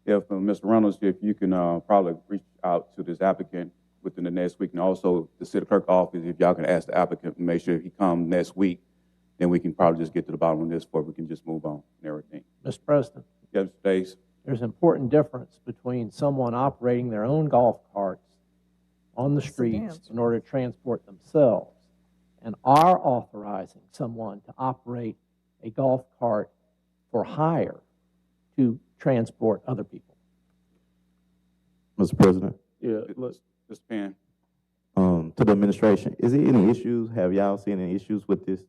S1: If, Mr. Reynolds, if you can probably reach out to this applicant within the next week, and also the city clerk office, if y'all can ask the applicant and make sure if he comes next week, then we can probably just get to the bottom of this before we can just move on and everything.
S7: Mr. President.
S1: Yes, Mr. Days.
S7: There's an important difference between someone operating their own golf carts on the streets in order to transport themselves and our authorizing someone to operate a golf cart for hire to transport other people.
S8: Mr. President?
S3: Yeah,
S1: Mr. Penn.
S8: To the administration, is there any issues? Have y'all seen any issues with this?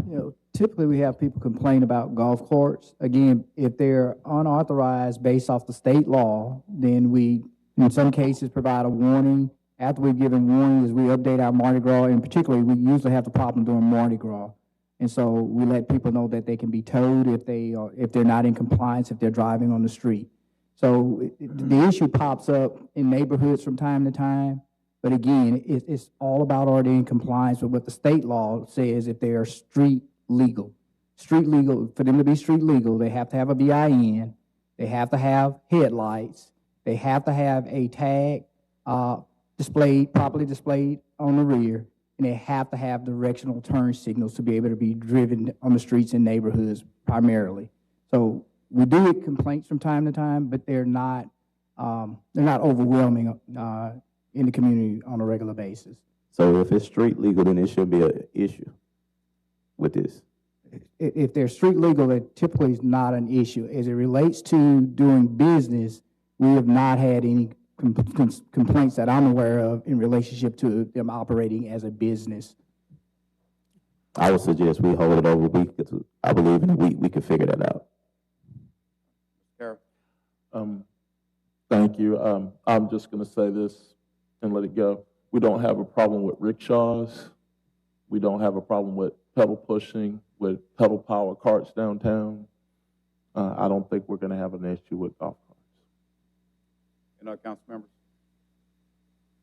S6: You know, typically we have people complain about golf carts. Again, if they're unauthorized based off the state law, then we, in some cases, provide a warning. After we've given warnings, we update our Mardi Gras, and particularly we usually have the problem during Mardi Gras. And so we let people know that they can be towed if they're not in compliance, if they're driving on the street. So the issue pops up in neighborhoods from time to time. But again, it's all about are they in compliance with what the state law says if they are street legal. Street legal, for them to be street legal, they have to have a VIN, they have to have headlights, they have to have a tag properly displayed on the rear, and they have to have directional turn signals to be able to be driven on the streets in neighborhoods primarily. So we do get complaints from time to time, but they're not overwhelming in the community on a regular basis.
S8: So if it's street legal, then it should be an issue with this.
S6: If they're street legal, it typically is not an issue. As it relates to doing business, we have not had any complaints that I'm aware of in relationship to them operating as a business.
S8: I would suggest we hold it over a week, because I believe in a week we can figure that out.
S1: Carroll.
S3: Thank you. I'm just going to say this and let it go. We don't have a problem with rickshaws. We don't have a problem with pedal pushing, with pedal power carts downtown. I don't think we're going to have an issue with golf carts.
S1: Any other council members?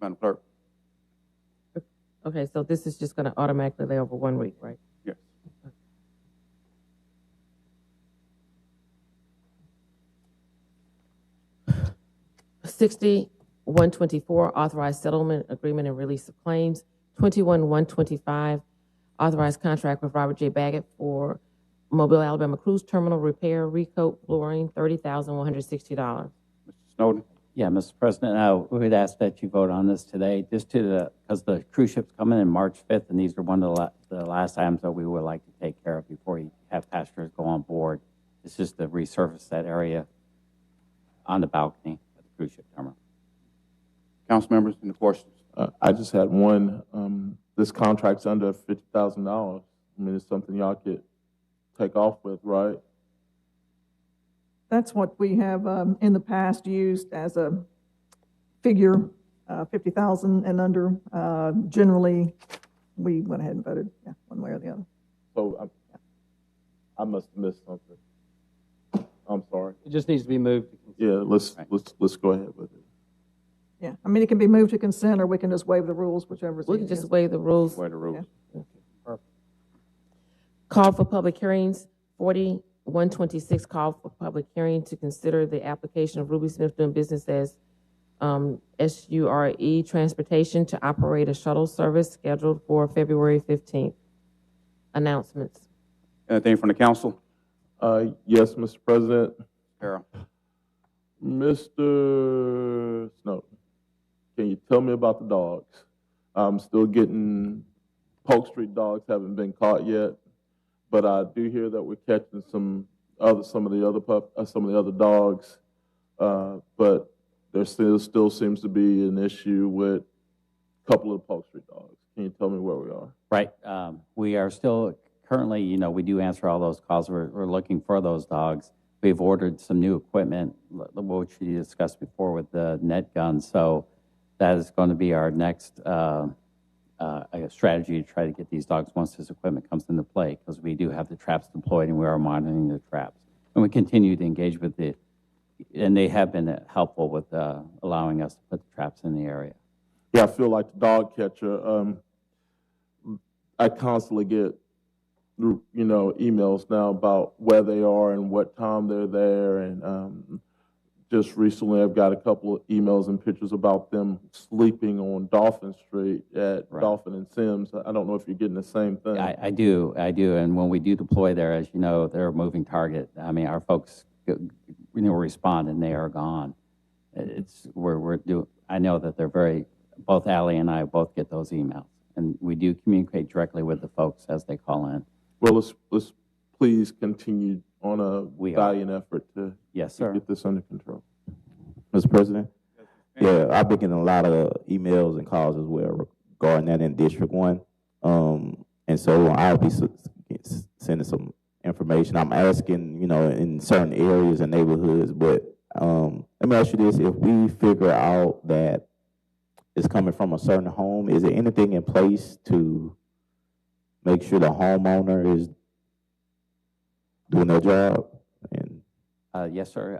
S1: Madam Clerk.
S2: Okay, so this is just going to automatically lay over 1 week, right?
S1: Yes.
S2: 6124, authorized settlement agreement and release of claims. 21125, authorized contract with Robert J. Baggett for Mobile, Alabama Cruise Terminal repair, recoat flooring, $30,160.
S1: Mr. Snowden.
S16: Yeah, Mr. President, we would ask that you vote on this today, just because the cruise ship's coming in March 5th, and these are one of the last items that we would like to take care of before you have passengers go on board. It's just to resurface that area on the balcony at the cruise ship terminal.
S1: Council members, any questions?
S3: I just had one. This contract's under $50,000. I mean, it's something y'all could take off with, right?
S9: That's what we have in the past used as a figure, 50,000 and under. Generally, we went ahead and voted, yeah, one way or the other.
S3: So I must have missed something. I'm sorry.
S4: It just needs to be moved.
S3: Yeah, let's go ahead with it.
S9: Yeah, I mean, it can be moved to consent, or we can just waive the rules, whichever is
S2: We can
S9: easiest.
S2: just waive the rules.
S1: Waive the rules.
S2: Call for public hearings, 4126, call for public hearing to consider the application of Ruby Smith doing business as SURE Transportation to operate a shuttle service scheduled for February 15th. Announcements.
S1: Anything from the council?
S3: Yes, Mr. President.
S1: Carol.
S3: Mr. Snowden, can you tell me about the dogs? I'm still getting Polk Street dogs haven't been caught yet, but I do hear that we're catching some of the other dogs. But there still seems to be an issue with a couple of Polk Street dogs. Can you tell me where we are?
S16: Right. We are still currently, we do answer all those calls. We're looking for those dogs. We've ordered some new equipment, which we discussed before with the net guns. So that is going to be our next strategy to try to get these dogs once this equipment comes into play, because we do have the traps deployed and we are monitoring the traps. And we continue to engage with and they have been helpful with allowing us to put the traps in the area.
S3: Yeah, I feel like the dog catcher. I constantly get, emails now about where they are and what time they're there. And just recently, I've got a couple of emails and pictures about them sleeping on Dolphin Street at Dolphin and Sims. I don't know if you're getting the same thing.
S16: I do. And when we do deploy there, as you know, they're a moving target. I mean, our folks, respond and they are gone. I know that they're both Allie and I both get those emails, and we do communicate directly with the folks as they call in.
S3: Well, let's please continue on a valiant effort to get this under control.
S8: Mr. President? Yeah, I've been getting a lot of emails and calls as well regarding that in District 1. And so I'll be sending some information. I'm asking, in certain areas and neighborhoods, but let me ask you this. If we figure out that it's coming from a certain home, is there anything in place to make sure the homeowner is doing their job?
S16: Yes, sir.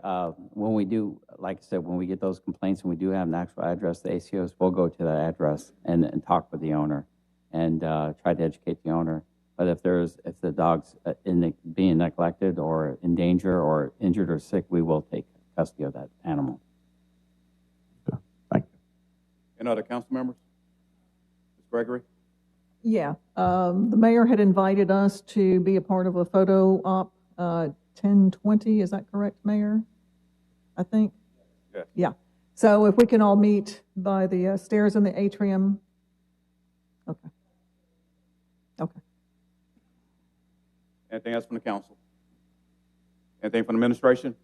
S16: When we do, like I said, when we get those complaints and we do have an actual address, the ACOs will go to that address and talk with the owner and try to educate the owner. But if the dog's being neglected or in danger or injured or sick, we will take custody of that animal.
S8: Thank you.
S1: Any other council members? Ms. Gregory?
S9: Yeah, the mayor had invited us to be a part of a photo op, 10:20, is that correct, Mayor? I think?
S1: Yeah.
S9: Yeah. So if we can all meet by the stairs in the atrium. Okay. Okay.
S1: Anything else from the council? Anything from the administration?